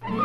You've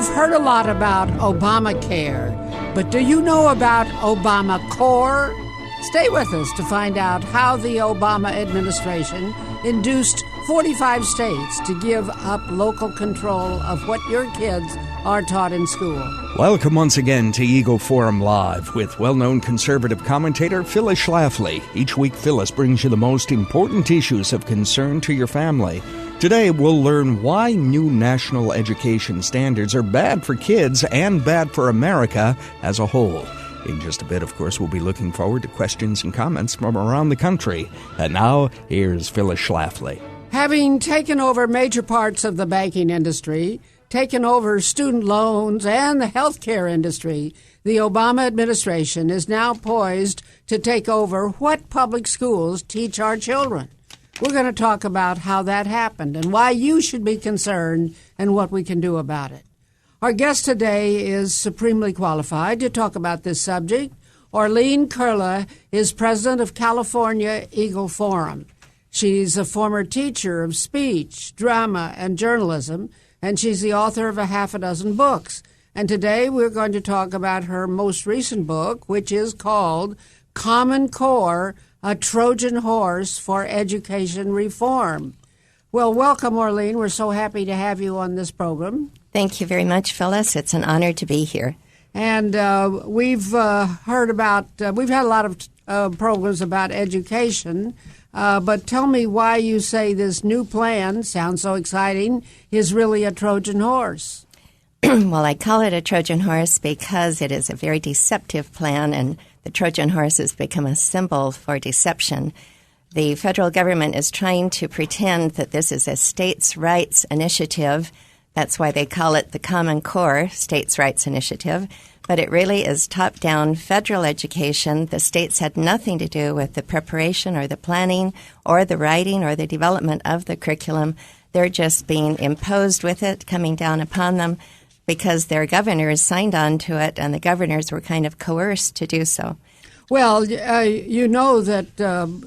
heard a lot about Obamacare, but do you know about Obamacare? Stay with us to find out how the Obama administration induced 45 states to give up local control of what your kids are taught in school. Welcome once again to Eagle Forum Live with well-known conservative commentator Phyllis Schlafly. Each week, Phyllis brings you the most important issues of concern to your family. Today, we'll learn why new national education standards are bad for kids and bad for America as a whole. In just a bit, of course, we'll be looking forward to questions and comments from around the country. And now, here's Phyllis Schlafly. Having taken over major parts of the banking industry, taken over student loans and the healthcare industry, the Obama administration is now poised to take over what public schools teach our children. We're going to talk about how that happened and why you should be concerned and what we can do about it. Our guest today is supremely qualified to talk about this subject. Orlean Koehle is president of California Eagle Forum. She's a former teacher of speech, drama, and journalism, and she's the author of a half a dozen books. And today we're going to talk about her most recent book, which is called Common Core, a Trojan Horse for Education Reform. Well, welcome, Orlean. We're so happy to have you on this program. Thank you very much, Phyllis. It's an honor to be here. And we've heard about, we've had a lot of programs about education, but tell me why you say this new plan, sounds so exciting, is really a Trojan horse. Well, I call it a Trojan horse because it is a very deceptive plan, and the Trojan horse has become a symbol for deception. The federal government is trying to pretend that this is a states' rights initiative. That's why they call it the Common Core States' Rights Initiative. But it really is top-down federal education. The states had nothing to do with the preparation or the planning or the writing or the development of the curriculum. They're just being imposed with it, coming down upon them because their governors signed on to it, and the governors were kind of coerced to do so. Well, you know that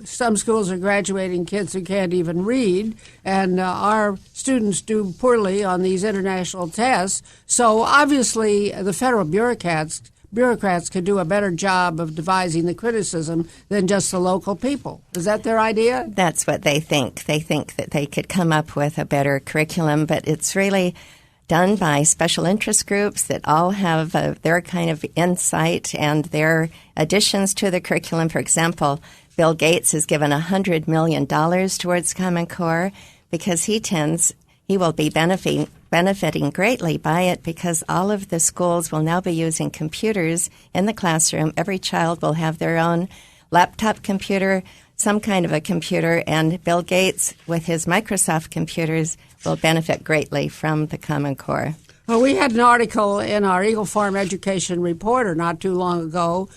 some schools are graduating kids who can't even read, and our students do poorly on these international tests. So obviously the federal bureaucrats could do a better job of devising the criticism than just the local people. Is that their idea? That's what they think. They think that they could come up with a better curriculum, but it's really done by special interest groups that all have their kind of insight and their additions to the curriculum. For example, Bill Gates has given $100 million towards Common Core because he will be benefiting greatly by it because all of the schools will now be using computers in the classroom. Every child will have their own laptop computer, some kind of a computer, and Bill Gates, with his Microsoft computers, will benefit greatly from the Common Core. Well, we had an article in our Eagle Farm Education Reporter not too long ago,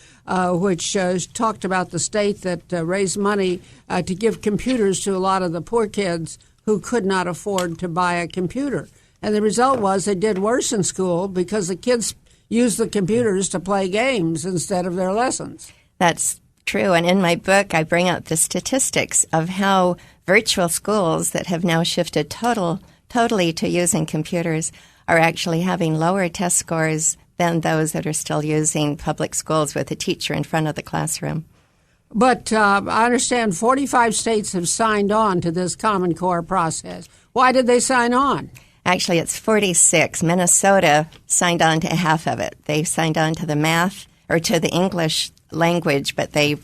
which talked about the state that raised money to give computers to a lot of the poor kids who could not afford to buy a computer. And the result was they did worse in school because the kids used the computers to play games instead of their lessons. That's true. And in my book, I bring out the statistics of how virtual schools that have now shifted totally to using computers are actually having lower test scores than those that are still using public schools with a teacher in front of the classroom. But I understand 45 states have signed on to this Common Core process. Why did they sign on? Actually, it's 46. Minnesota signed on to half of it. They signed on to the math or to the English language, but they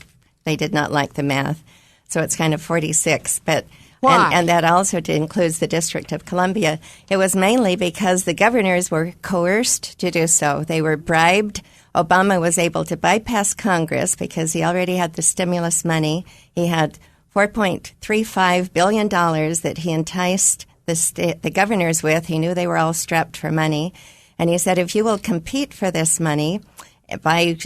did not like the math. So it's kind of 46. But why? And that also includes the District of Columbia. It was mainly because the governors were coerced to do so. They were bribed. Obama was able to bypass Congress because he already had the stimulus money. He had $4.35 billion that he enticed the governors with. He knew they were all strapped for money. And he said, if you will compete for this money by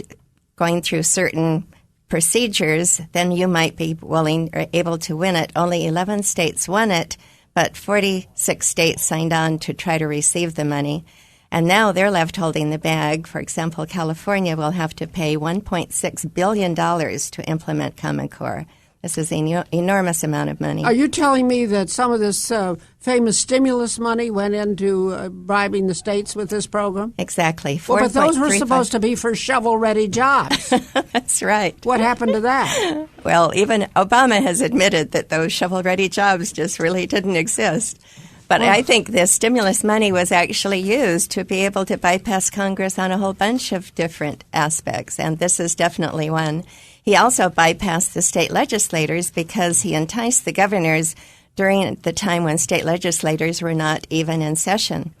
going through certain procedures, then you might be willing or able to win it. Only 11 states won it, but 46 states signed on to try to receive the money. And now they're left holding the bag. For example, California will have to pay $1.6 billion to implement Common Core. This is an enormous amount of money. Are you telling me that some of this famous stimulus money went into bribing the states with this program? Exactly. Well, but those were supposed to be for shovel-ready jobs. That's right. What happened to that? Well, even Obama has admitted that those shovel-ready jobs just really didn't exist. But I think the stimulus money was actually used to be able to bypass Congress on a whole bunch of different aspects, and this is definitely one. He also bypassed the state legislators because he enticed the governors during the time when state legislators were not even in session.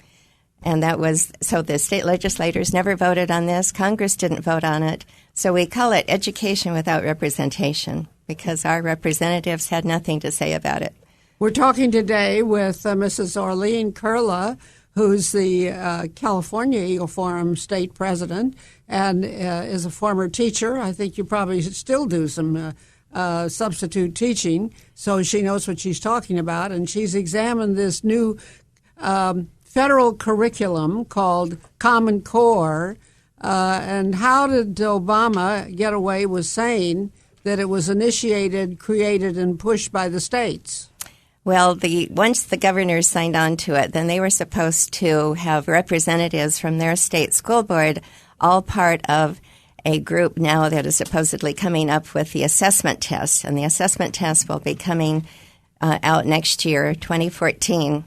And that was, so the state legislators never voted on this. Congress didn't vote on it. So we call it education without representation because our representatives had nothing to say about it. We're talking today with Mrs. Orlean Koehle, who's the California Eagle Forum state president and is a former teacher. I think you probably still do some substitute teaching, so she knows what she's talking about. And she's examined this new federal curriculum called Common Core. And how did Obama get away with saying that it was initiated, created, and pushed by the states? Well, once the governors signed on to it, then they were supposed to have representatives from their state school board, all part of a group now that is supposedly coming up with the assessment test. And the assessment test will be coming out next year, 2014.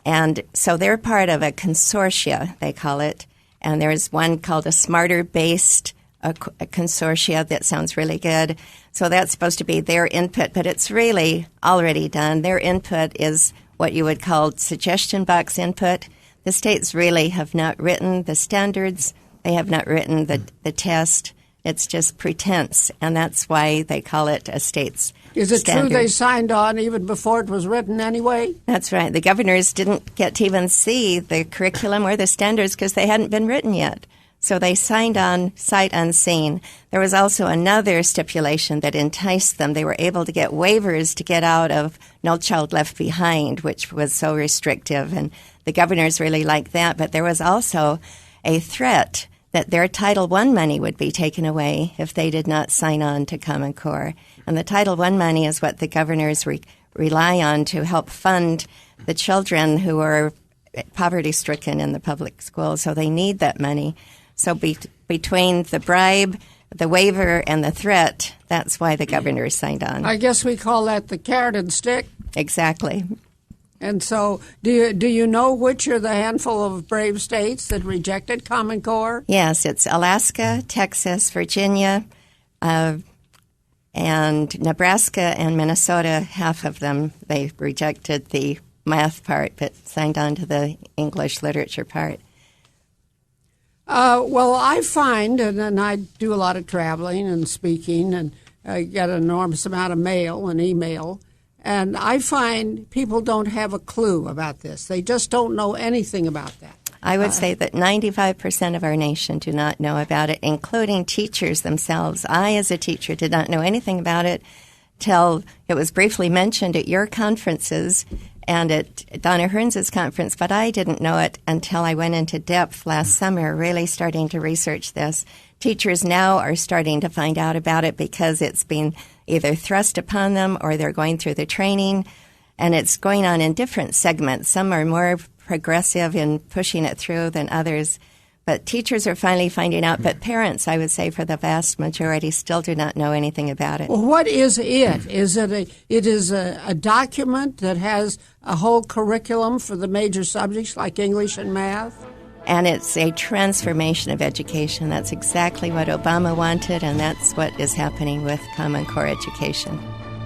And so they're part of a consortia, they call it. And there's one called a Smarter-based a consortia that sounds really good. So that's supposed to be their input, but it's really already done. Their input is what you would call suggestion box input. The states really have not written the standards. They have not written the test. It's just pretense, and that's why they call it a state's Is it standard. true they signed on even before it was written anyway? That's right. The governors didn't get to even see the curriculum or the standards because they hadn't been written yet. So they signed on sight unseen. There was also another stipulation that enticed them. They were able to get waivers to get out of No Child Left Behind, which was so restrictive, and the governors really liked that. But there was also a threat that their Title I money would be taken away if they did not sign on to Common Core. And the Title I money is what the governors rely on to help fund the children who are poverty-stricken in the public schools. So they need that money. So between the bribe, the waiver, and the threat, that's why the governors signed on. I guess we call that the carrot and stick. Exactly. And so do you know which are the handful of brave states that rejected Common Core? Yes, it's Alaska, Texas, Virginia, and Nebraska and Minnesota. Half of them, they rejected the math part but signed on to the English literature part. Well, I find, and I do a lot of traveling and speaking, and I get an enormous amount of mail and email, and I find people don't have a clue about this. They just don't know anything about that. I would say that 95% of our nation do not know about it, including teachers themselves. I, as a teacher, did not know anything about it till it was briefly mentioned at your conferences and at Donna Hearns' conference, but I didn't know it until I went into depth last summer, really starting to research this. Teachers now are starting to find out about it because it's been either thrust upon them or they're going through the training, and it's going on in different segments. Some are more progressive in pushing it through than others. But teachers are finally finding out. But parents, I would say, for the vast majority, still do not know anything about it. Well, what is it? Is it a document that has a whole curriculum for the major subjects like English and math? And it's a transformation of education. That's exactly what Obama wanted, and that's what is happening with Common Core education.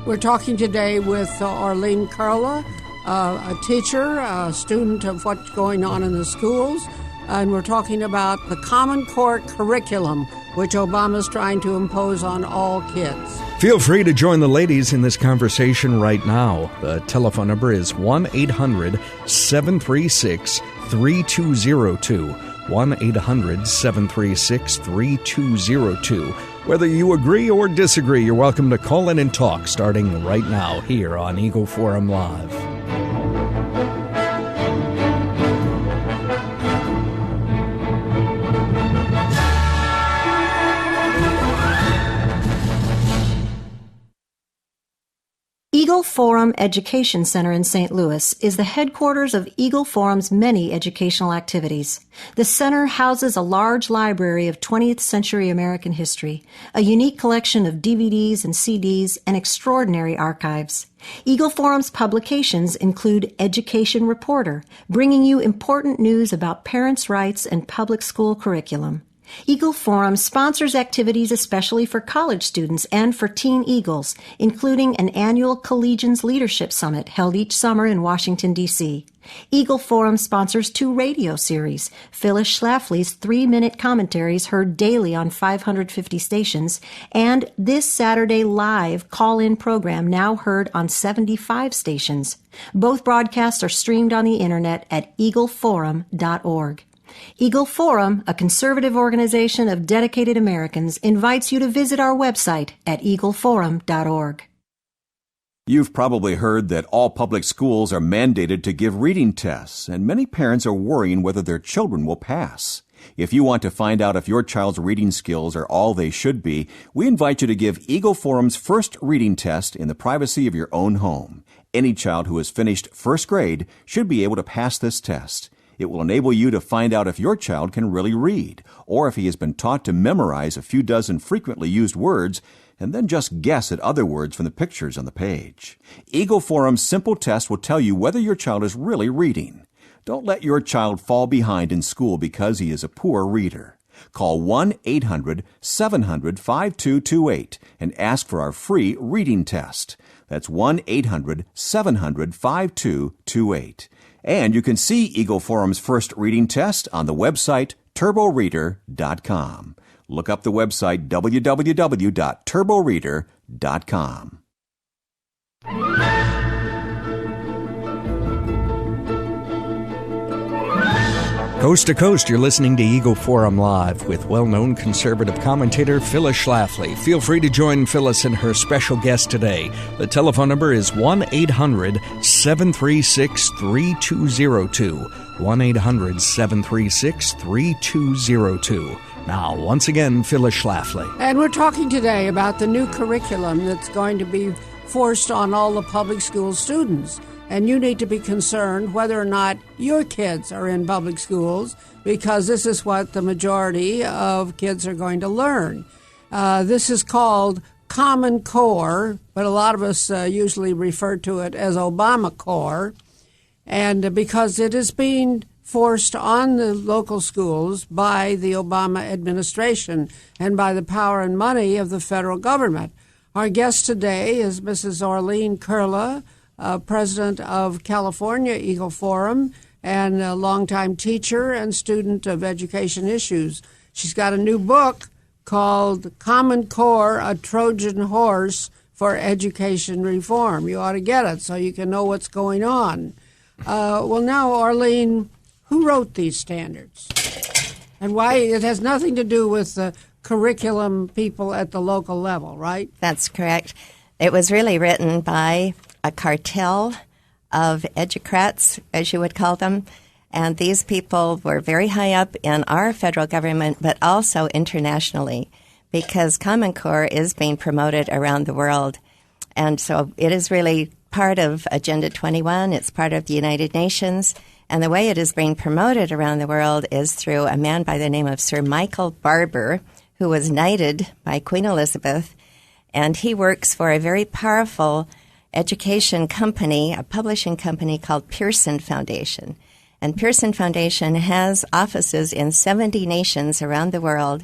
We're talking today with Orlean Koehle, a teacher, a student of what's going on in the schools. And we're talking about the Common Core curriculum, which Obama's trying to impose on all kids. Feel free to join the ladies in this conversation right now. The telephone number is 1-800-736-3202. 1-800-736-3202. Whether you agree or disagree, you're welcome to call in and talk starting right now here on Eagle Forum Live. Eagle Forum Education Center in St. Louis is the headquarters of Eagle Forum's many educational activities. The center houses a large library of 20th century American history, a unique collection of DVDs and CDs, and extraordinary archives. Eagle Forum's publications include Education Reporter, bringing you important news about parents' rights and public school curriculum. Eagle Forum sponsors activities especially for college students and for teen Eagles, including an annual Collegians Leadership Summit held each summer in Washington, D.C. Eagle Forum sponsors 2 radio series, Phyllis Schlafly's 3-minute commentaries heard daily on 550 stations, and This Saturday Live call-in program now heard on 75 stations. Both broadcasts are streamed on the internet at eagleforum.org. Eagle Forum, a conservative organization of dedicated Americans, invites you to visit our website at eagleforum.org. You've probably heard that all public schools are mandated to give reading tests, and many parents are worrying whether their children will pass. If you want to find out if your child's reading skills are all they should be, we invite you to give Eagle Forum's first reading test in the privacy of your own home. Any child who has finished first grade should be able to pass this test. It will enable you to find out if your child can really read, or if he has been taught to memorize a few dozen frequently used words and then just guess at other words from the pictures on the page. Eagle Forum's simple test will tell you whether your child is really reading. Don't let your child fall behind in school because he is a poor reader. Call 1-800-700-5228 and ask for our free reading test. That's 1-800-700-5228. And you can see Eagle Forum's first reading test on the website turboreader.com. Look up the website www.turboreader.com. Coast to coast, you're listening to Eagle Forum Live with well-known conservative commentator Phyllis Schlafly. Feel free to join Phyllis and her special guest today. The telephone number is 1-800-736-3202. 1-800-736-3202. Now, once again, Phyllis Schlafly. And we're talking today about the new curriculum that's going to be forced on all the public school students. And you need to be concerned whether or not your kids are in public schools, because this is what the majority of kids are going to learn. This is called Common Core, but a lot of us usually refer to it as Obama Core. And because it is being forced on the local schools by the Obama administration and by the power and money of the federal government. Our guest today is Mrs. Orlean Koehle, president of California Eagle Forum and a longtime teacher and student of education issues. She's got a new book called Common Core, A Trojan Horse for Education Reform. You ought to get it so you can know what's going on. Well, now, Orlean, who wrote these standards? And why? It has nothing to do with the curriculum people at the local level, right? That's correct. It was really written by a cartel of educrats, as you would call them, and these people were very high up in our federal government, but also internationally, because Common Core is being promoted around the world. And so it is really part of Agenda 21. It's part of the United Nations. And the way it is being promoted around the world is through a man by the name of Sir Michael Barber, who was knighted by Queen Elizabeth. And he works for a very powerful education company, a publishing company called Pearson Foundation. And Pearson Foundation has offices in 70 nations around the world.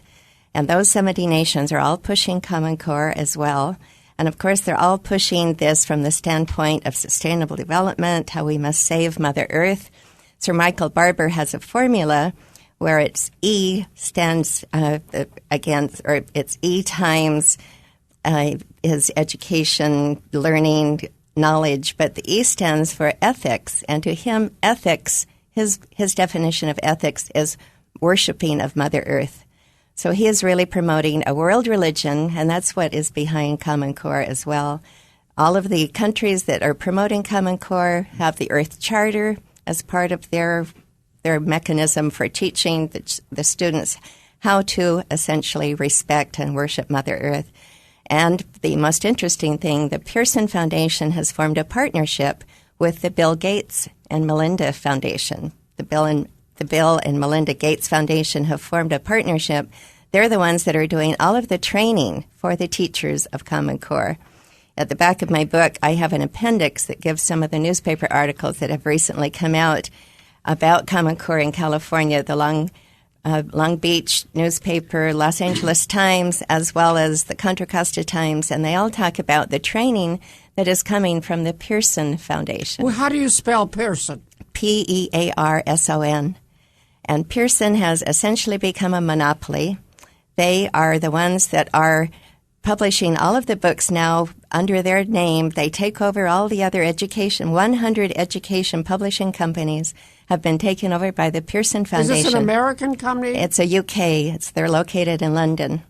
And those 70 nations are all pushing Common Core as well. And of course, they're all pushing this from the standpoint of sustainable development, how we must save Mother Earth. Sir Michael Barber has a formula where it's E stands against, or it's E times is education, learning, knowledge, but the E stands for ethics. And to him, ethics, his definition of ethics is worshiping of Mother Earth. So he is really promoting a world religion, and that's what is behind Common Core as well. All of the countries that are promoting Common Core have the Earth Charter as part of their mechanism for teaching the students how to essentially respect and worship Mother Earth. And the most interesting thing, the Pearson Foundation has formed a partnership with the Bill Gates and Melinda Foundation. The Bill and Melinda Gates Foundation have formed a partnership. They're the ones that are doing all of the training for the teachers of Common Core. At the back of my book, I have an appendix that gives some of the newspaper articles that have recently come out about Common Core in California, the Long Beach newspaper, Los Angeles Times, as well as the Contra Costa Times, and they all talk about the training that is coming from the Pearson Foundation. Well, how do you spell Pearson? Pearson. And Pearson has essentially become a monopoly. They are the ones that are publishing all of the books now under their name. They take over all the other 100 education publishing companies have been taken over by the Pearson Foundation. Is this an American company? It's a UK. They're located in London.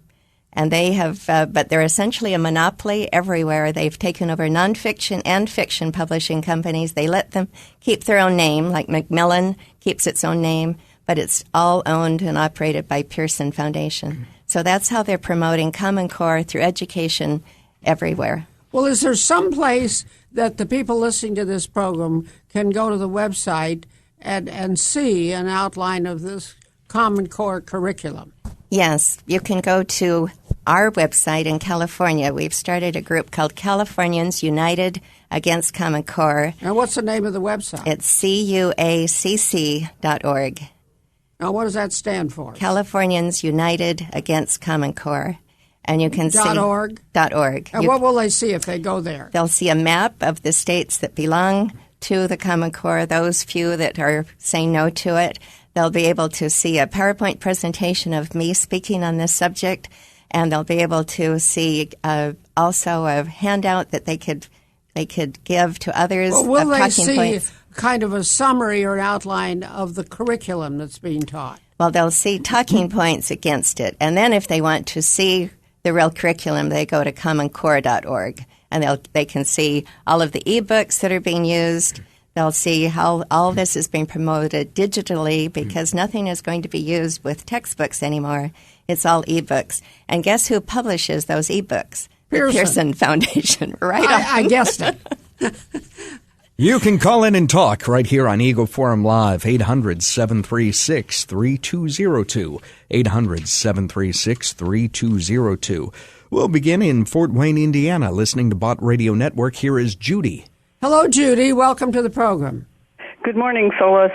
And they have, but they're essentially a monopoly everywhere. They've taken over nonfiction and fiction publishing companies. They let them keep their own name, like Macmillan keeps its own name, but it's all owned and operated by Pearson Foundation. So that's how they're promoting Common Core through education everywhere. Well, is there some place that the people listening to this program can go to the website and see an outline of this Common Core curriculum? Yes, you can go to our website in California. We've started a group called Californians United Against Common Core. And what's the name of the website? It's cuacc.org. Now, what does that stand for? Californians United Against Common Core. And you can see... .org? .org. And what will they see if they go there? They'll see a map of the states that belong to the Common Core, those few that are saying no to it. They'll be able to see a PowerPoint presentation of me speaking on this subject, and they'll be able to see also a handout that they could give to others. Well, will of they talking see points. kind of a summary or an outline of the curriculum that's being taught? Well, they'll see talking points against it, and then if they want to see the real curriculum, they go to commoncore.org, and they can see all of the e-books that are being used. They'll see how all this is being promoted digitally, because nothing is going to be used with textbooks anymore. It's all e-books. And guess who publishes those e-books? Pearson. The Pearson Foundation. Right on. I guessed it. You can call in and talk right here on Eagle Forum Live, 800-736-3202, 800-736-3202. We'll begin in Fort Wayne, Indiana, listening to Bott Radio Network. Here is Judy. Hello, Judy. Welcome to the program. Good morning, Phyllis.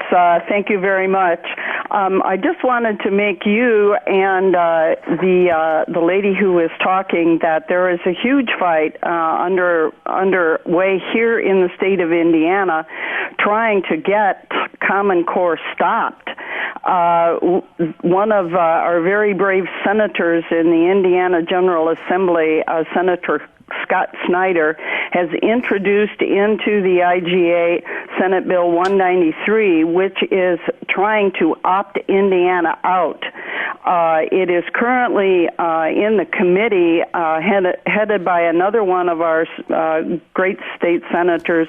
Thank you very much. I just wanted to make you and the lady who was talking that there is a huge fight underway here in the state of Indiana trying to get Common Core stopped. One of our very brave senators in the Indiana General Assembly, Senator Scott Snyder, has introduced into the IGA Senate Bill 193, which is trying to opt Indiana out. It is currently in the committee headed by another one of our great state senators,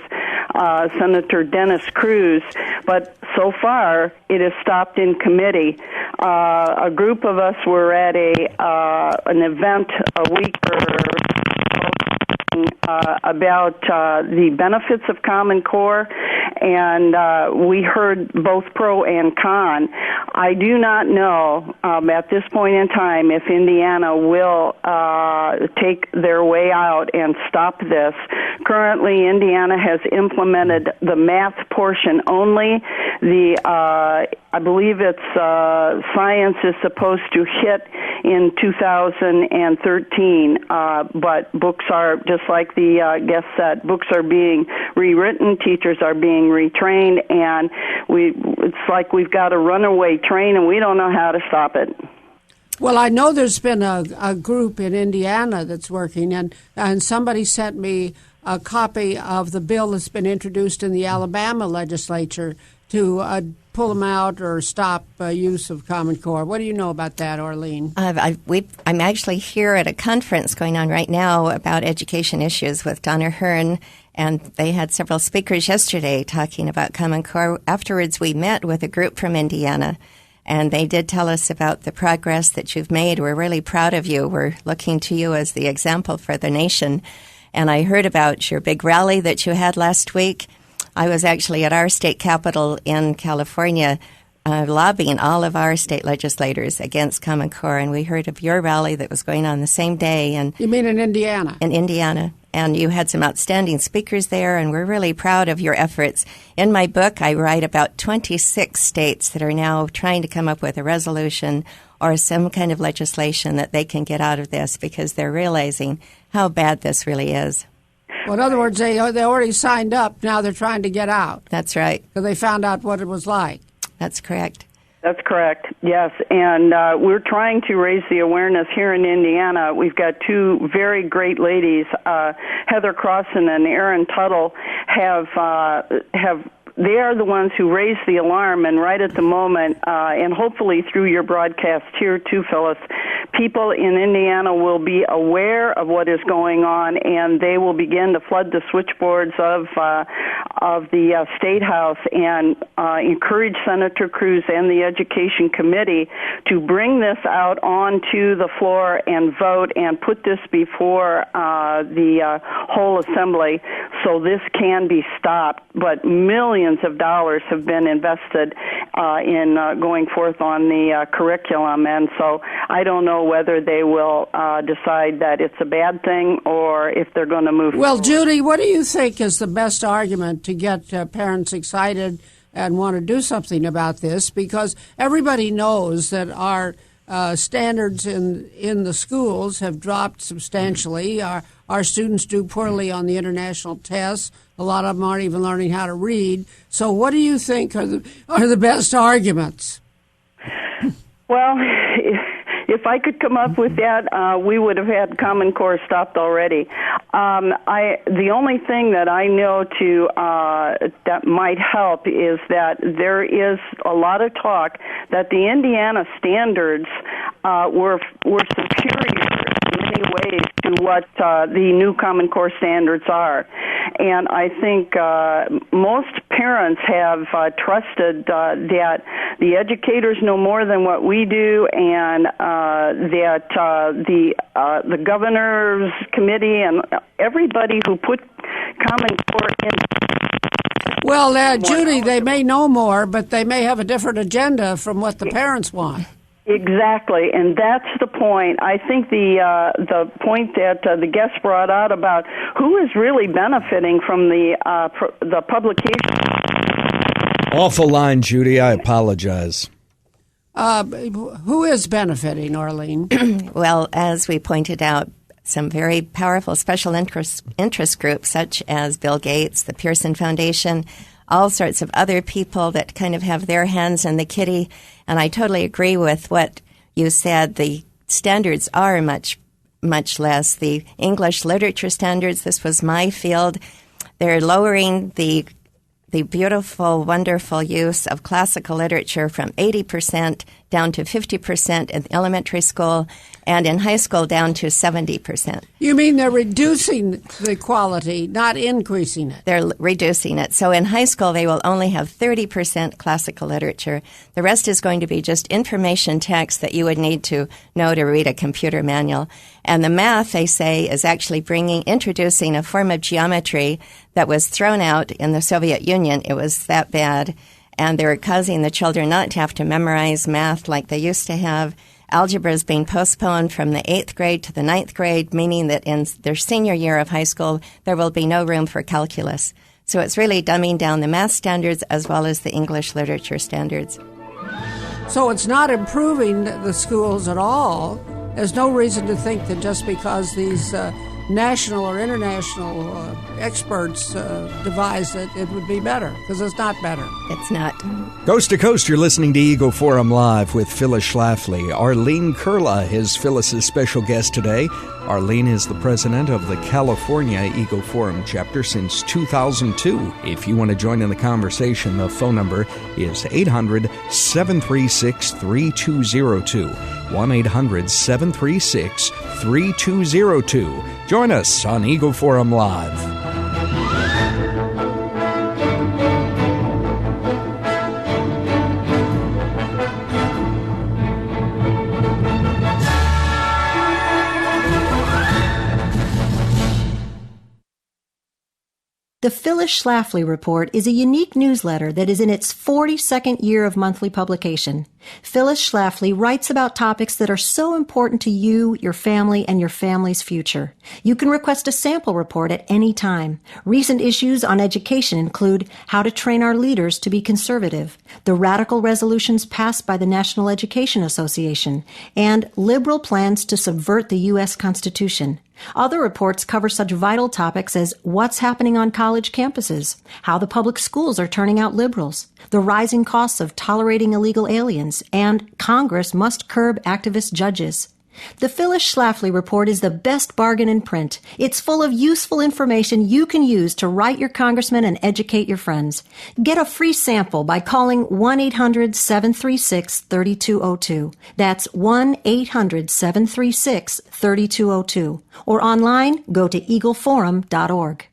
Senator Dennis Cruz, but so far it is stopped in committee. A group of us were at an event a week about the benefits of Common Core, and we heard both pro and con. I do not know at this point in time if Indiana will take their way out and stop this. Currently, Indiana has implemented the math portion only. I believe it's science is supposed to hit in 2013, but books are, just like the guest said, books are being rewritten, teachers are being retrained, and it's like we've got a runaway train and we don't know how to stop it. Well, I know there's been a group in Indiana that's working, and somebody sent me a copy of the bill that's been introduced in the Alabama legislature to pull them out or stop use of Common Core. What do you know about that, Orlean? I'm actually here at a conference going on right now about education issues with Donna Hearn, and they had several speakers yesterday talking about Common Core. Afterwards, we met with a group from Indiana, And they did tell us about the progress that you've made. We're really proud of you. We're looking to you as the example for the nation. And I heard about your big rally that you had last week. I was actually at our state capitol in California lobbying all of our state legislators against Common Core, and we heard of your rally that was going on the same day. And You mean in Indiana? In Indiana. And you had some outstanding speakers there, and we're really proud of your efforts. In my book, I write about 26 states that are now trying to come up with a resolution or some kind of legislation that they can get out of this because they're realizing how bad this really is. Well, in other words, they already signed up. Now they're trying to get out. That's right. Because they found out what it was like. That's correct. That's correct, yes. And we're trying to raise the awareness here in Indiana. We've got two very great ladies, Heather Crossan and Erin Tuttle, they are the ones who raised the alarm, and right at the moment, and hopefully through your broadcast here too, Phyllis, people in Indiana will be aware of what is going on, and they will begin to flood the switchboards of the State House and encourage Senator Cruz and the Education Committee to bring this out onto the floor and vote and put this before the whole assembly so this can be stopped. But millions of dollars have been invested in going forth on the curriculum, and so I don't know whether they will decide that it's a bad thing or if they're going to move Well, forward. Judy, what do you think is the best argument to get parents excited and want to do something about this? Because everybody knows that our standards in the schools have dropped substantially. Our students do poorly on the international tests. A lot of them aren't even learning how to read. So what do you think are the best arguments? Well, if I could come up with that, we would have had Common Core stopped already. The only thing that I know that might help is that there is a lot of talk that the Indiana standards were superior in many ways to what the new Common Core standards are. And I think most parents have trusted that the educators know more than what we do, and that the governor's committee and everybody who put Common Core in. Well, Judy, they may know more, but they may have a different agenda from what the parents want. Exactly, and that's the point. I think the point that the guest brought out about who is really benefiting from the publication. Awful line, Judy. I apologize. Who is benefiting, Orlean? Well, as we pointed out, some very powerful special interest groups such as Bill Gates, the Pearson Foundation, all sorts of other people that kind of have their hands in the kitty. And I totally agree with what you said. The standards are much, much less. The English literature standards, this was my field. They're lowering the beautiful, wonderful use of classical literature from 80% down to 50% in elementary school, and in high school down to 70%. You mean they're reducing the quality, not increasing it? They're reducing it. So in high school, they will only have 30% classical literature. The rest is going to be just information text that you would need to know to read a computer manual. And the math, they say, is actually introducing a form of geometry that was thrown out in the Soviet Union. It was that bad. And they're causing the children not to have to memorize math like they used to have. Algebra is being postponed from the 8th grade to the 9th grade, meaning that in their senior year of high school, there will be no room for calculus. So it's really dumbing down the math standards as well as the English literature standards. So it's not improving the schools at all. There's no reason to think that just because these national or international experts devised it, it would be better, because it's not better. It's not. Coast to coast, you're listening to Eagle Forum Live with Phyllis Schlafly. Orlean Koehle is Phyllis's special guest today. Orlean is the president of the California Eagle Forum chapter since 2002. If you want to join in the conversation, the phone number is 800-736-3202. 1-800-736-3202. Join us on Eagle Forum Live. The Phyllis Schlafly Report is a unique newsletter that is in its 42nd year of monthly publication. Phyllis Schlafly writes about topics that are so important to you, your family, and your family's future. You can request a sample report at any time. Recent issues on education include how to train our leaders to be conservative, the radical resolutions passed by the National Education Association, and liberal plans to subvert the U.S. Constitution. Other reports cover such vital topics as what's happening on college campuses, how the public schools are turning out liberals, the rising costs of tolerating illegal aliens, and Congress must curb activist judges. The Phyllis Schlafly Report is the best bargain in print. It's full of useful information you can use to write your congressman and educate your friends. Get a free sample by calling 1-800-736-3202. That's 1-800-736-3202. Or online, go to eagleforum.org.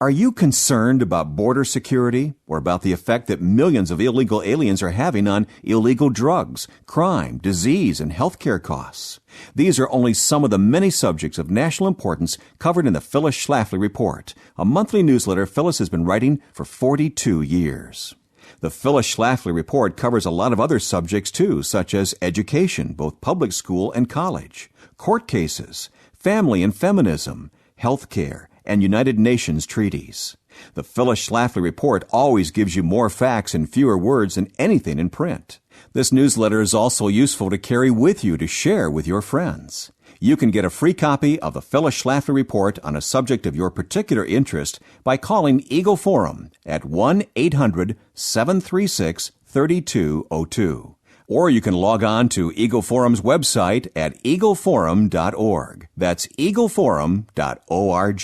Are you concerned about border security or about the effect that millions of illegal aliens are having on illegal drugs, crime, disease, and healthcare costs? These are only some of the many subjects of national importance covered in the Phyllis Schlafly Report, a monthly newsletter Phyllis has been writing for 42 years. The Phyllis Schlafly Report covers a lot of other subjects too, such as education, both public school and college, court cases, family and feminism, healthcare, and United Nations treaties. The Phyllis Schlafly Report always gives you more facts in fewer words than anything in print. This newsletter is also useful to carry with you to share with your friends. You can get a free copy of the Phyllis Schlafly Report on a subject of your particular interest by calling Eagle Forum at 1-800-736-3202. Or you can log on to Eagle Forum's website at eagleforum.org. That's eagleforum.org.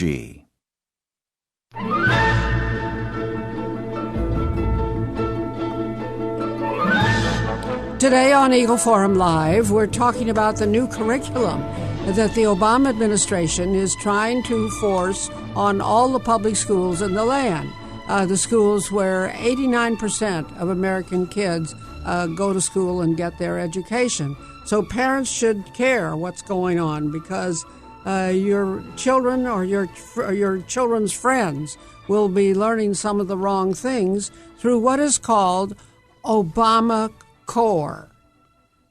Today on Eagle Forum Live, we're talking about the new curriculum that the Obama administration is trying to force on all the public schools in the land, the schools where 89% of American kids go to school and get their education. So parents should care what's going on because your children or your children's friends will be learning some of the wrong things through what is called Obama Core.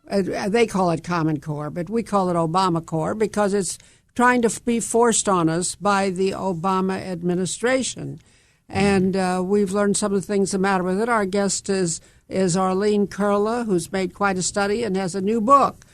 They call it Common Core, but we call it Obama Core because it's trying to be forced on us by the Obama administration. And we've learned some of the things the matter with it. Our guest is Orlean Koehle, who's made quite a study and has a new book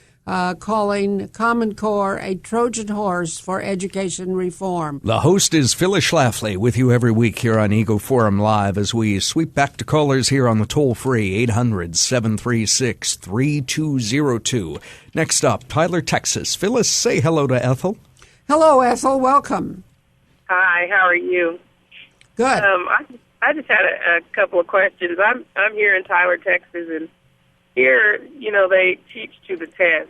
calling Common Core a Trojan Horse for Education Reform. The host is Phyllis Schlafly with you every week here on Eagle Forum Live as we sweep back to callers here on the toll-free 800-736-3202. Next up, Tyler, Texas. Phyllis, say hello to Ethel. Hello, Ethel. Welcome. Hi, how are you? Good. I just had a couple of questions. I'm here in Tyler, Texas, and here, they teach to the test,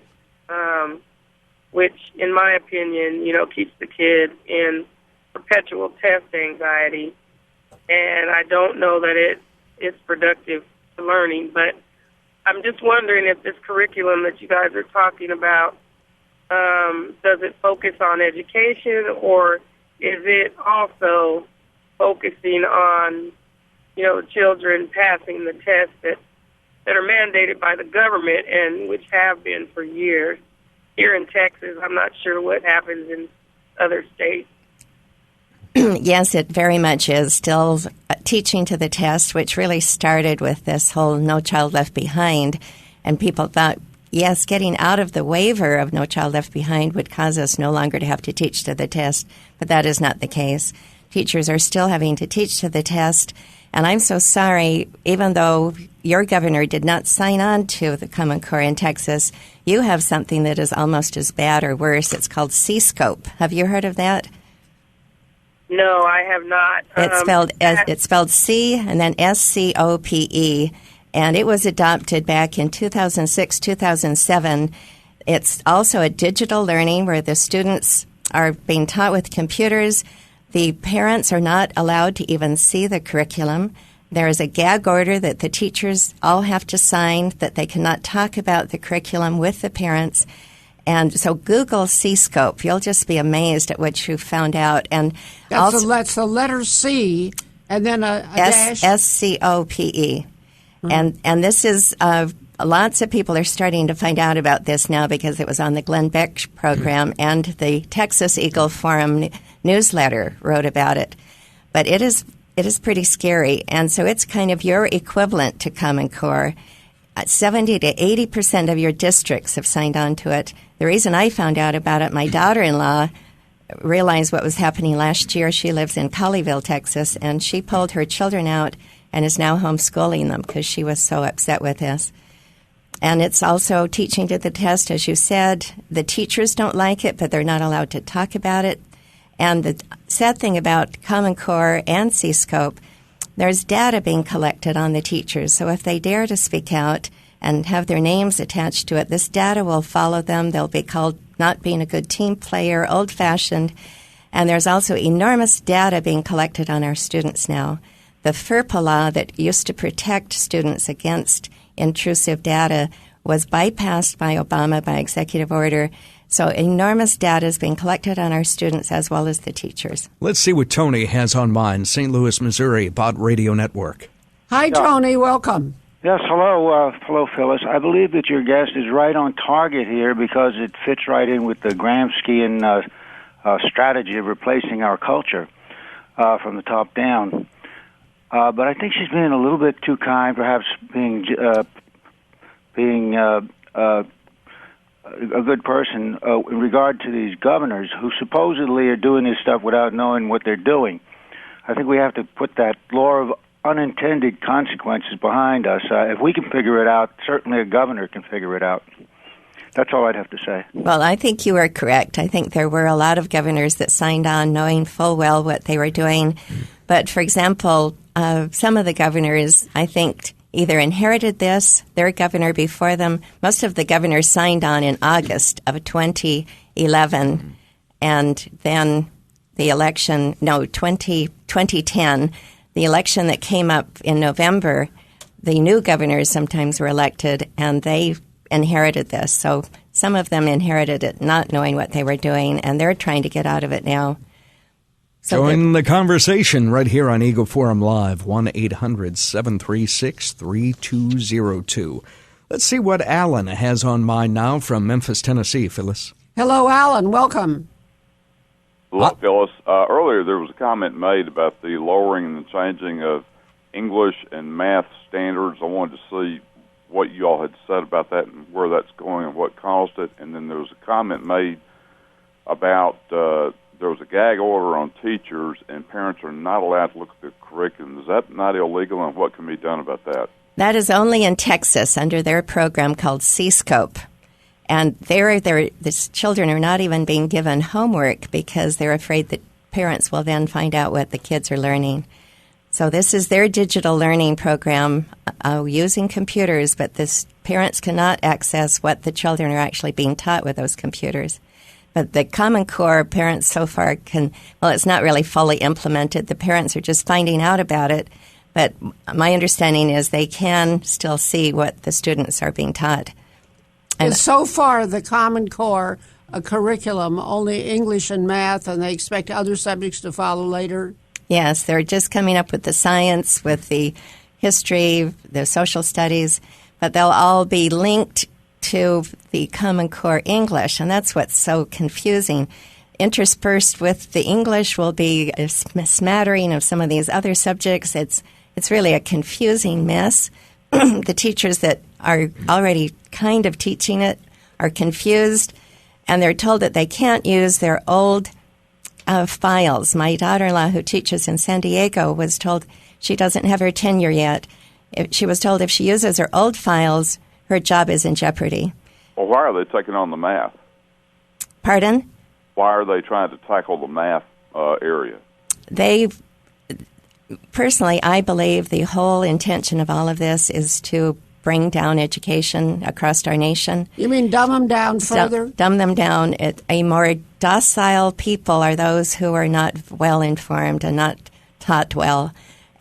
which, in my opinion, keeps the kid in perpetual test anxiety. And I don't know that it's productive to learning. But I'm just wondering if this curriculum that you guys are talking about, does it focus on education, or is it also focusing on, children passing the tests that are mandated by the government and which have been for years? Here in Texas, I'm not sure what happens in other states. Yes, it very much is still teaching to the test, which really started with this whole No Child Left Behind. And people thought, yes, getting out of the waiver of No Child Left Behind would cause us no longer to have to teach to the test. But that is not the case. Teachers are still having to teach to the test. And I'm so sorry, even though your governor did not sign on to the Common Core in Texas, you have something that is almost as bad or worse. It's called C-Scope. Have you heard of that? No, I have not. It's spelled C and then S-C-O-P-E, and it was adopted back in 2006, 2007. It's also a digital learning where the students are being taught with computers. The parents are not allowed to even see the curriculum. There is a gag order that the teachers all have to sign that they cannot talk about the curriculum with the parents. And so Google C-Scope. You'll just be amazed at what you found out. And that's the letter C and then a dash. SCOPE. And this is lots of people are starting to find out about this now because it was on the Glenn Beck program and the Texas Eagle Forum newsletter wrote about it. But it is pretty scary. And so it's kind of your equivalent to Common Core. 70 to 80% of your districts have signed on to it. The reason I found out about it, my daughter-in-law realized what was happening last year. She lives in Colleyville, Texas, and she pulled her children out and is now homeschooling them because she was so upset with this. And it's also teaching to the test, as you said. The teachers don't like it, but they're not allowed to talk about it. And the sad thing about Common Core and C-Scope, there's data being collected on the teachers. So if they dare to speak out and have their names attached to it, this data will follow them. They'll be called not being a good team player, old-fashioned. And there's also enormous data being collected on our students now. The FERPA law that used to protect students against intrusive data was bypassed by Obama by executive order. So enormous data is being collected on our students as well as the teachers. Let's see what Tony has on mind, St. Louis, Missouri, Bott Radio Network. Hi, Tony. Welcome. Yes, hello. Hello, Phyllis. I believe that your guest is right on target here because it fits right in with the Gramscian strategy of replacing our culture from the top down. But I think she's being a little bit too kind, perhaps being a good person in regard to these governors who supposedly are doing this stuff without knowing what they're doing. I think we have to put that law of unintended consequences behind us. If we can figure it out, certainly a governor can figure it out. That's all I'd have to say. Well, I think you are correct. I think there were a lot of governors that signed on knowing full well what they were doing. But, for example, some of the governors, I think, either inherited this, their governor before them. Most of the governors signed on in August of 2011, and then the election, 2010, the election that came up in November, the new governors sometimes were elected, and they inherited this. So some of them inherited it not knowing what they were doing, and they're trying to get out of it now. So join the conversation right here on Eagle Forum Live, 1-800-736-3202. Let's see what Alan has on mind now from Memphis, Tennessee. Phyllis. Hello, Alan. Welcome. Hello, Phyllis. Earlier there was a comment made about the lowering and the changing of English and math standards. I wanted to see what you all had said about that and where that's going and what caused it. And then there was a comment made about there was a gag order on teachers, and parents are not allowed to look at the curriculum. Is that not illegal, and what can be done about that? That is only in Texas under their program called C-Scope. And these children are not even being given homework because they're afraid that parents will then find out what the kids are learning. So this is their digital learning program using computers, but parents cannot access what the children are actually being taught with those computers. But the Common Core parents so far it's not really fully implemented. The parents are just finding out about it. But my understanding is they can still see what the students are being taught. And so far, the Common Core curriculum, only English and math, and they expect other subjects to follow later? Yes, they're just coming up with the science, with the history, the social studies, but they'll all be linked to the Common Core English, and that's what's so confusing. Interspersed with the English will be a smattering of some of these other subjects. It's really a confusing mess. The teachers that are already kind of teaching it are confused, and they're told that they can't use their old files. My daughter-in-law, who teaches in San Diego, was told she doesn't have her tenure yet. She was told if she uses her old files, her job is in jeopardy. Well, why are they taking on the math? Pardon? Why are they trying to tackle the math area? Personally, I believe the whole intention of all of this is to bring down education across our nation. You mean dumb them down further? Dumb them down. A more docile people are those who are not well informed and not taught well.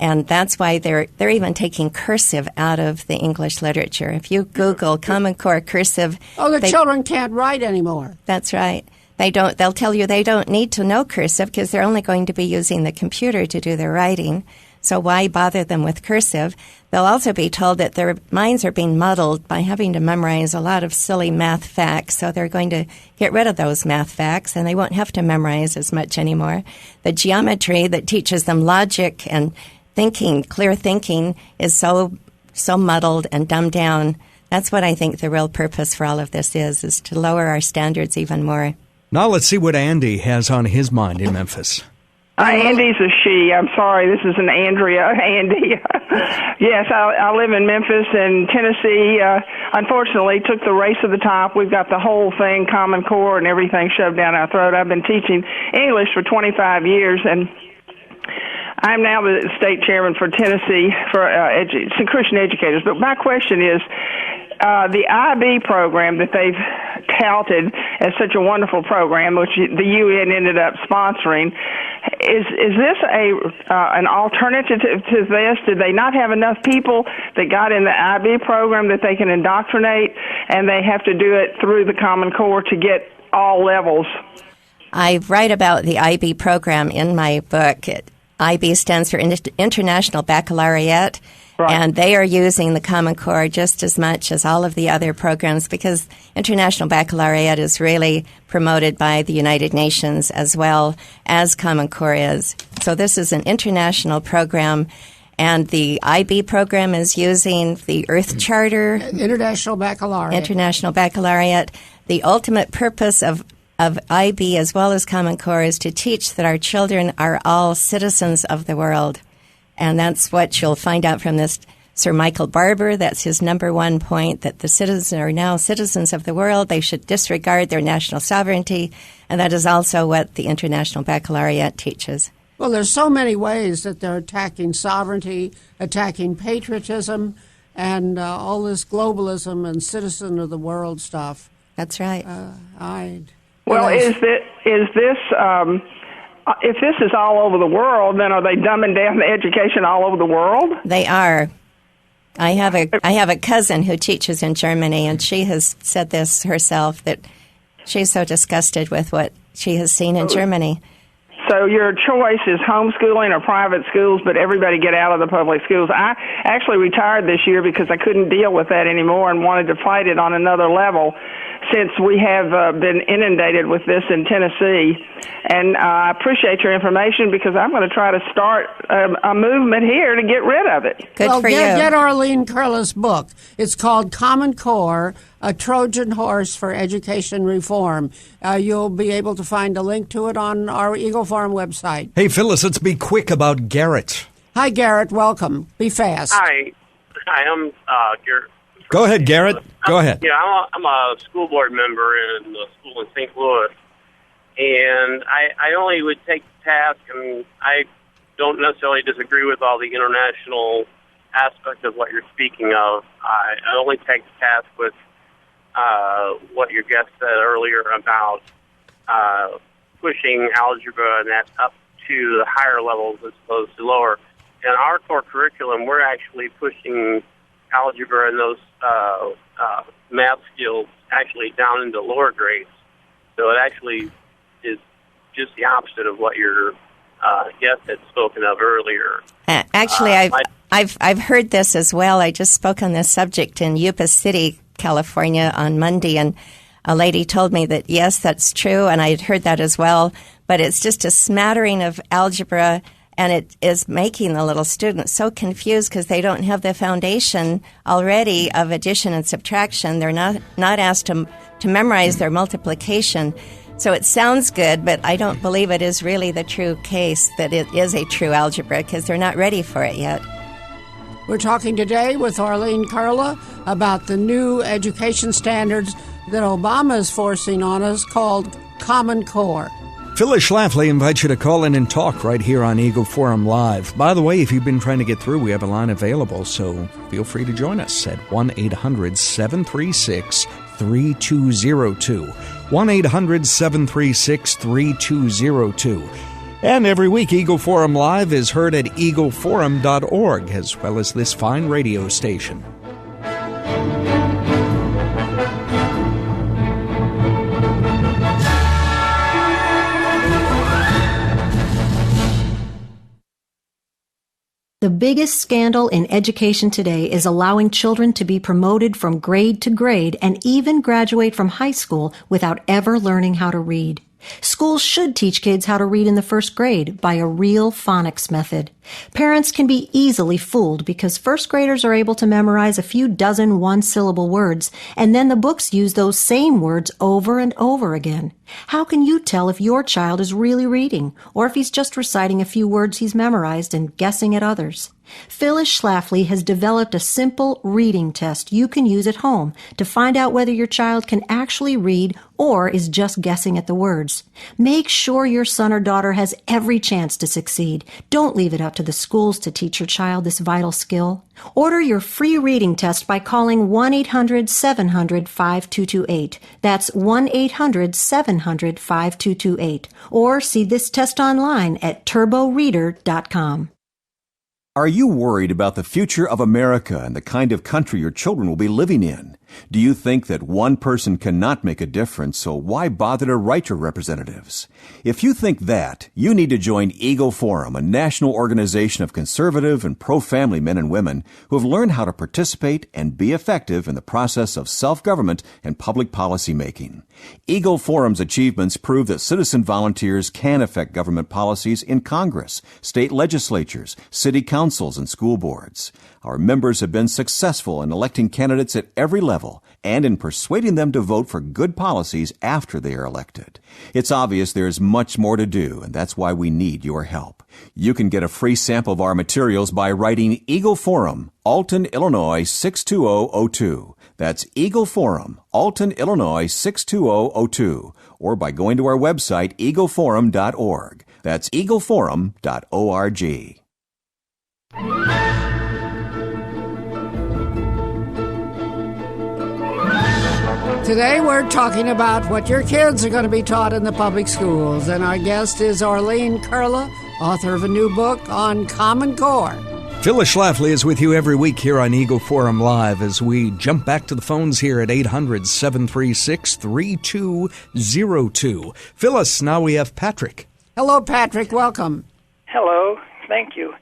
And that's why they're even taking cursive out of the English literature. If you Google Common Core cursive, children can't write anymore. That's right. They'll tell you they don't need to know cursive because they're only going to be using the computer to do their writing. So why bother them with cursive? They'll also be told that their minds are being muddled by having to memorize a lot of silly math facts. So they're going to get rid of those math facts and they won't have to memorize as much anymore. The geometry that teaches them logic and thinking, clear thinking, is so muddled and dumbed down. That's what I think the real purpose for all of this is to lower our standards even more. Now let's see what Andy has on his mind in Memphis. Andy's a she. I'm sorry, this is an Andrea. Andy. Yes, I live in Memphis, and Tennessee, unfortunately, took the race to the top. We've got the whole thing, Common Core and everything shoved down our throat. I've been teaching English for 25 years, and I'm now the state chairman for Tennessee for Christian educators. But my question is, the IB program that they've touted as such a wonderful program, which the UN ended up sponsoring, is this an alternative to this? Did they not have enough people that got in the IB program that they can indoctrinate, and they have to do it through the Common Core to get all levels? I write about the IB program in my book. IB stands for International Baccalaureate. Right. And they are using the Common Core just as much as all of the other programs because International Baccalaureate is really promoted by the United Nations as well as Common Core is. So this is an international program, and the IB program is using the Earth Charter. International Baccalaureate. International Baccalaureate. The ultimate purpose of IB as well as Common Core is to teach that our children are all citizens of the world. And that's what you'll find out from this Sir Michael Barber. That's his number one point, that the citizens are now citizens of the world. They should disregard their national sovereignty. And that is also what the International Baccalaureate teaches. Well, there's so many ways that they're attacking sovereignty, attacking patriotism, and all this globalism and citizen of the world stuff. That's right. If this is all over the world, then are they dumbing down the education all over the world? They are. I have a cousin who teaches in Germany, and she has said this herself, that she's so disgusted with what she has seen in Germany. So your choice is homeschooling or private schools, but everybody get out of the public schools. I actually retired this year because I couldn't deal with that anymore and wanted to fight it on another level, since we have been inundated with this in Tennessee. And I appreciate your information because I'm going to try to start a movement here to get rid of it. Good for you. Get Orlean Koehle's book. It's called Common Core, A Trojan Horse for Education Reform. You'll be able to find a link to it on our Eagle Forum website. Hey, Phyllis, let's be quick about Garrett. Hi, Garrett. Welcome. Be fast. Hi, I'm Garrett. Go ahead, Garrett. Go ahead. Yeah, I'm a school board member in the school in St. Louis, and I only would take the task, and I don't necessarily disagree with all the international aspect of what you're speaking of. I only take the task with what your guest said earlier about pushing algebra and that up to the higher levels as opposed to lower. In our core curriculum, we're actually pushing algebra and those math skills actually down into lower grades. So it actually is just the opposite of what your guest had spoken of earlier. Actually, I've heard this as well. I just spoke on this subject in Yuba City, California on Monday, and a lady told me that, yes, that's true, and I had heard that as well, but it's just a smattering of algebra, and it is making the little students so confused because they don't have the foundation already of addition and subtraction. They're not asked to memorize their multiplication. So it sounds good, but I don't believe it is really the true case that it is a true algebra because they're not ready for it yet. We're talking today with Orlean Koehle about the new education standards that Obama is forcing on us called Common Core. Phyllis Schlafly invites you to call in and talk right here on Eagle Forum Live. By the way, if you've been trying to get through, we have a line available, so feel free to join us at 1-800-736-3202. 1-800-736-3202. And every week, Eagle Forum Live is heard at eagleforum.org, as well as this fine radio station. The biggest scandal in education today is allowing children to be promoted from grade to grade and even graduate from high school without ever learning how to read. Schools should teach kids how to read in the first grade by a real phonics method. Parents can be easily fooled because first graders are able to memorize a few dozen one-syllable words, and then the books use those same words over and over again. How can you tell if your child is really reading, or if he's just reciting a few words he's memorized and guessing at others? Phyllis Schlafly has developed a simple reading test you can use at home to find out whether your child can actually read or is just guessing at the words. Make sure your son or daughter has every chance to succeed. Don't leave it up to the schools to teach your child this vital skill. Order your free reading test by calling 1-800-700-5228. That's 1-800-700-5228. Or see this test online at turboreader.com. Are you worried about the future of America and the kind of country your children will be living in? Do you think that one person cannot make a difference, so why bother to write your representatives? If you think that, you need to join Eagle Forum, a national organization of conservative and pro-family men and women who have learned how to participate and be effective in the process of self-government and public policy making. Eagle Forum's achievements prove that citizen volunteers can affect government policies in Congress, state legislatures, city councils, and school boards. Our members have been successful in electing candidates at every level and in persuading them to vote for good policies after they are elected. It's obvious there is much more to do, and that's why we need your help. You can get a free sample of our materials by writing Eagle Forum, Alton, Illinois 62002. That's Eagle Forum, Alton, Illinois 62002, or by going to our website, eagleforum.org. That's eagleforum.org. Today we're talking about what your kids are going to be taught in the public schools, and our guest is Orlean Koehle, author of a new book on Common Core. Phyllis Schlafly is with you every week here on Eagle Forum Live as we jump back to the phones here at 800-736-3202. Phyllis, now we have Patrick. Hello, Patrick. Welcome. Hello. Thank you.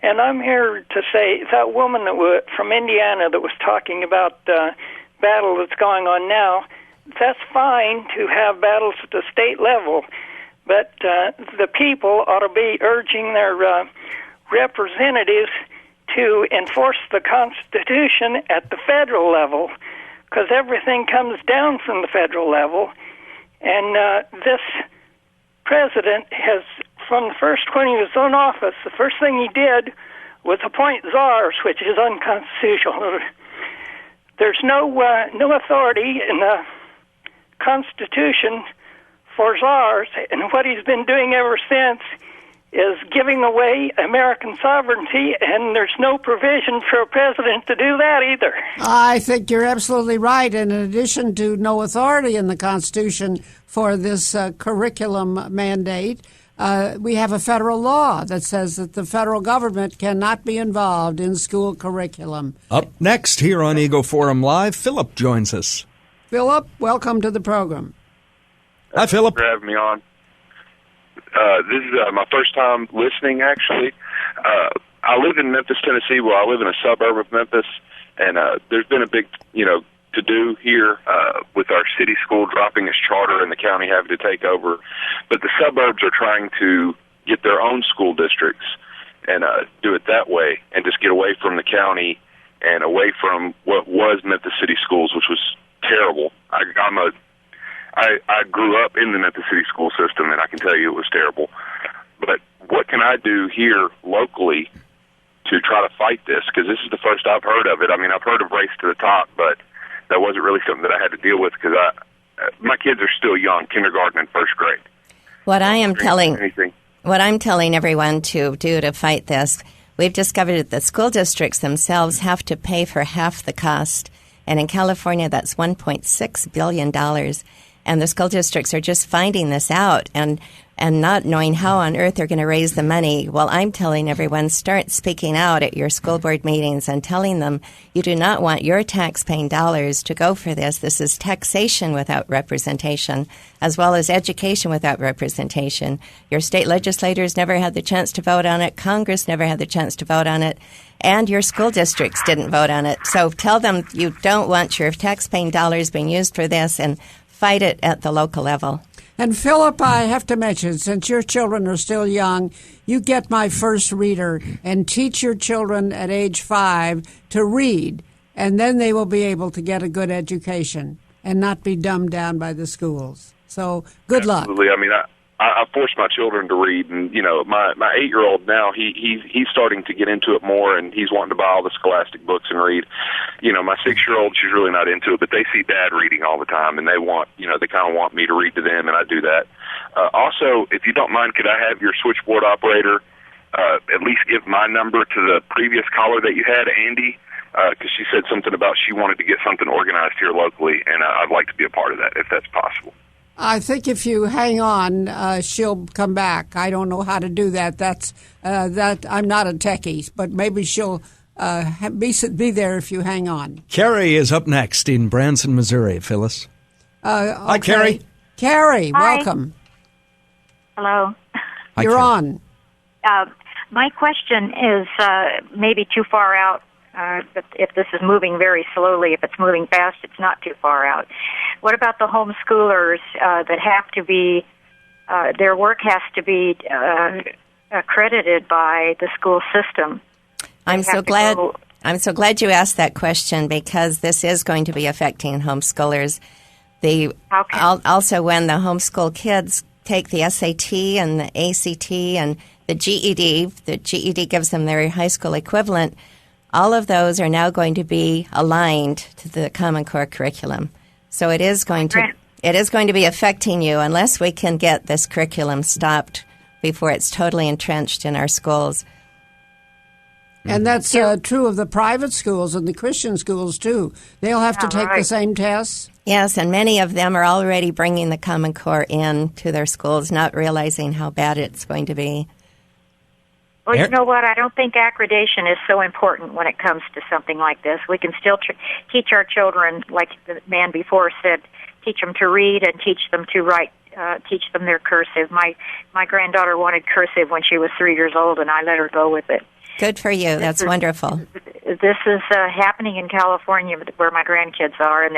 And I'm here to say that woman from Indiana that was talking about battle that's going on now, that's fine to have battles at the state level, but the people ought to be urging their representatives to enforce the Constitution at the federal level, because everything comes down from the federal level. And this president has, from the first, when he was in office, the first thing he did was appoint czars, which is unconstitutional. There's no authority in the Constitution for czars, and what he's been doing ever since is giving away American sovereignty, and there's no provision for a president to do that either. I think you're absolutely right. And in addition to no authority in the Constitution for this curriculum mandate, we have a federal law that says that the federal government cannot be involved in school curriculum. Up next here on Eagle Forum Live, Philip joins us. Philip, welcome to the program. Hi, Philip. Thanks for having me on. This is my first time listening, actually. I live in Memphis, Tennessee. Well, I live in a suburb of Memphis, and there's been a big, to-do here with our city school dropping its charter and the county having to take over. But the suburbs are trying to get their own school districts and do it that way and just get away from the county and away from what was Memphis City Schools, which was terrible. I grew up in the Memphis City school system, and I can tell you it was terrible. But what can I do here locally to try to fight this? Because this is the first I've heard of it. I mean, I've heard of Race to the Top, but that wasn't really something that I had to deal with because my kids are still young, kindergarten and first grade. What I'm telling everyone to do to fight this, we've discovered that the school districts themselves have to pay for half the cost. And in California, that's $1.6 billion. And the school districts are just finding this out. And and not knowing how on earth they're going to raise the money. Well, I'm telling everyone, start speaking out at your school board meetings and telling them you do not want your tax-paying dollars to go for this. This is taxation without representation, as well as education without representation. Your state legislators never had the chance to vote on it. Congress never had the chance to vote on it. And your school districts didn't vote on it. So tell them you don't want your tax-paying dollars being used for this, and fight it at the local level. And Philip, I have to mention, since your children are still young, you get my first reader and teach your children at age 5 to read, and then they will be able to get a good education and not be dumbed down by the schools. So good luck. Absolutely. I mean, I force my children to read, and my 8-year-old now he's starting to get into it more, and he's wanting to buy all the Scholastic books and read. My 6-year-old, she's really not into it, but they see Dad reading all the time, and they kind of want me to read to them, and I do that. Also, if you don't mind, could I have your switchboard operator at least give my number to the previous caller that you had, Andy? Because she said something about she wanted to get something organized here locally, and I'd like to be a part of that if that's possible. I think if you hang on, she'll come back. I don't know how to do that. That I'm not a techie, but maybe she'll be there if you hang on. Carrie is up next in Branson, Missouri. Phyllis. Okay. Hi, Carrie. Carrie, Hi. welcome. Hello. Hi, You're Carrie. on. My question is maybe too far out. If this is moving very slowly, if it's moving fast, it's not too far out. What about the homeschoolers that have to be, their work has to be accredited by the school system? I'm so glad you asked that question, because this is going to be affecting homeschoolers. Also, when the homeschool kids take the SAT and the ACT and the GED gives them their high school equivalent. All of those are now going to be aligned to the Common Core curriculum. So it is going to be affecting you unless we can get this curriculum stopped before it's totally entrenched in our schools. And that's true of the private schools and the Christian schools, too. They'll have to take the same tests? Yes, and many of them are already bringing the Common Core in to their schools, not realizing how bad it's going to be. Well, you know what? I don't think accreditation is so important when it comes to something like this. We can still teach our children, like the man before said, teach them to read and teach them to write, teach them their cursive. My granddaughter wanted cursive when she was 3 years old, and I let her go with it. Good for you. That's wonderful. This is happening in California where my grandkids are, and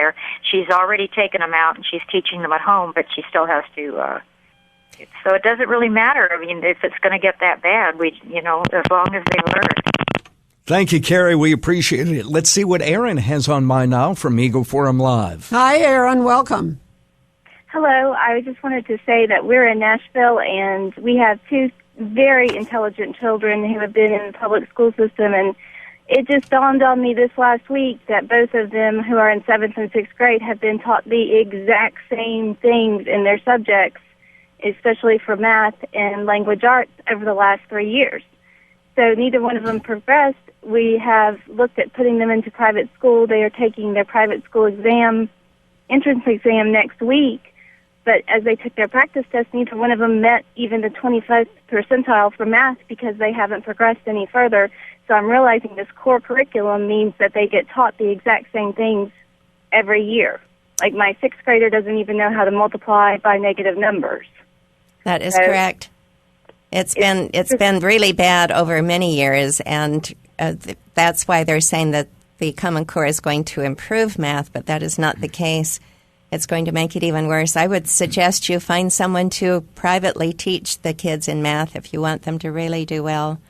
she's already taken them out, and she's teaching them at home, but she still has to... So it doesn't really matter. I mean, if it's going to get that bad, as long as they learn. Thank you, Carrie. We appreciate it. Let's see what Aaron has on mind now from Eagle Forum Live. Hi, Aaron. Welcome. Hello. I just wanted to say that we're in Nashville, and we have 2 very intelligent children who have been in the public school system, and it just dawned on me this last week that both of them, who are in 7th and 6th grade, have been taught the exact same things in their subjects, especially for math and language arts, over the last 3 years. So neither one of them progressed. We have looked at putting them into private school. They are taking their private school entrance exam next week. But as they took their practice test, neither one of them met even the 25th percentile for math because they haven't progressed any further. So I'm realizing this core curriculum means that they get taught the exact same things every year. Like my 6th grader doesn't even know how to multiply by negative numbers. That is correct. It's been really bad over many years, and that's why they're saying that the Common Core is going to improve math, but that is not the case. It's going to make it even worse. I would suggest you find someone to privately teach the kids in math if you want them to really do well.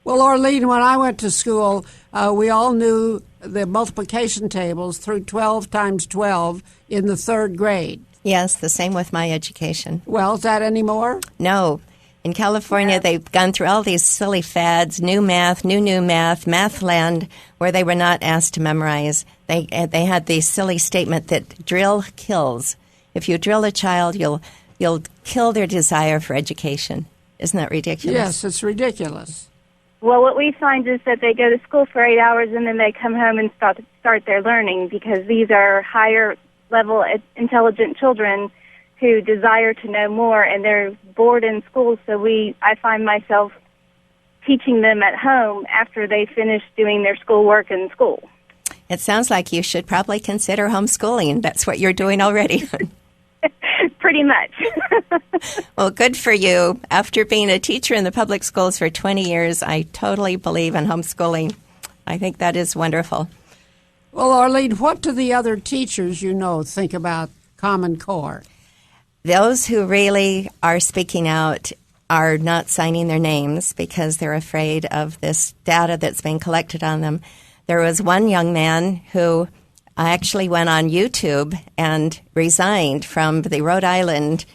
Well, Orlean, when I went to school, we all knew the multiplication tables through 12 times 12 in the 3rd grade. Yes, the same with my education. Well, is that any more? No. In California, they've gone through all these silly fads, new math, Mathland, where they were not asked to memorize. They had the silly statement that drill kills. If you drill a child, you'll kill their desire for education. Isn't that ridiculous? Yes, it's ridiculous. Well, what we find is that they go to school for 8 hours and then they come home and start their learning because these are higher level intelligent children who desire to know more, and they're bored in school, so I find myself teaching them at home after they finish doing their schoolwork in school. It sounds like you should probably consider homeschooling. That's what you're doing already. Pretty much. Well, good for you. After being a teacher in the public schools for 20 years, I totally believe in homeschooling. I think that is wonderful. Well, Orlean, what do the other teachers you know think about Common Core? Those who really are speaking out are not signing their names because they're afraid of this data that's being collected on them. There was one young man who actually went on YouTube and resigned from the Rhode Island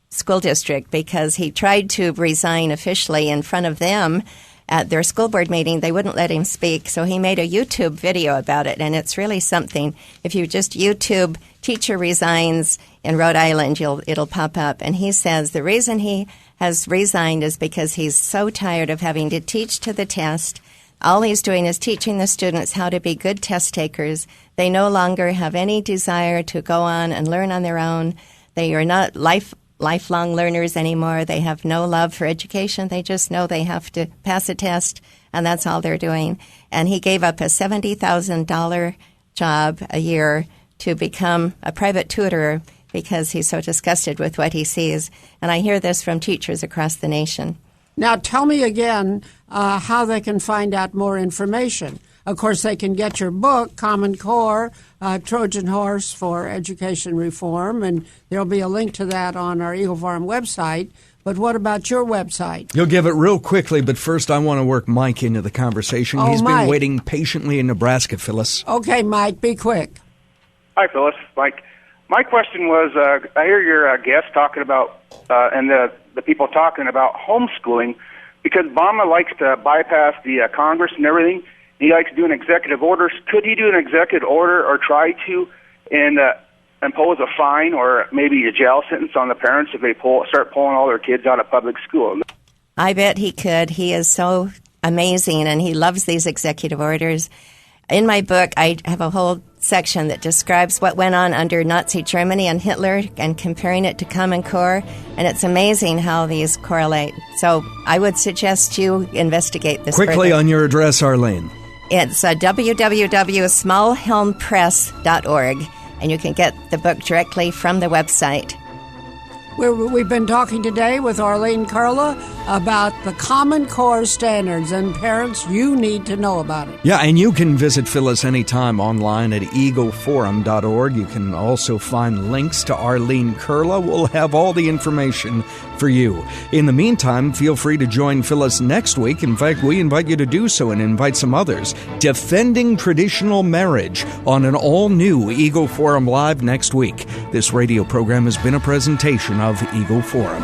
school district because he tried to resign officially in front of them at their school board meeting. They wouldn't let him speak, so he made a YouTube video about it, and it's really something. If you just YouTube teacher resigns in Rhode Island, it'll pop up. And he says the reason he has resigned is because he's so tired of having to teach to the test. All he's doing is teaching the students how to be good test takers. They no longer have any desire to go on and learn on their own. They are not lifelong learners anymore. They have no love for education. They just know they have to pass a test, and that's all they're doing. And he gave up a $70,000 job a year to become a private tutor because he's so disgusted with what he sees. And I hear this from teachers across the nation. Now, tell me again how they can find out more information. Of course, they can get your book, Common Core, Trojan Horse for Education Reform, and there'll be a link to that on our Eagle Forum website. But what about your website? You'll give it real quickly, but first I want to work Mike into the conversation. He's been waiting patiently in Nebraska, Phyllis. Okay, Mike, be quick. Hi, Phyllis. Mike. My question was, I hear your guest talking about, and the people talking about homeschooling, because Obama likes to bypass the Congress and everything. He likes doing executive orders. Could he do an executive order or try to and impose a fine or maybe a jail sentence on the parents if they start pulling all their kids out of public school? I bet he could. He is so amazing, and he loves these executive orders. In my book, I have a whole section that describes what went on under Nazi Germany and Hitler and comparing it to Common Core, and it's amazing how these correlate. So I would suggest you investigate this quickly further. On your address, Arlene. It's www.smallhelmpress.org, and you can get the book directly from the website. We've been talking today with Orlean Koehle about the Common Core standards, and parents, you need to know about it. Yeah, and you can visit Phyllis anytime online at eagleforum.org. You can also find links to Orlean Koehle. We'll have all the information for you. In the meantime, feel free to join Phyllis next week. In fact, we invite you to do so and invite some others. Defending Traditional Marriage on an all-new Eagle Forum Live next week. This radio program has been a presentation of Eagle Forum.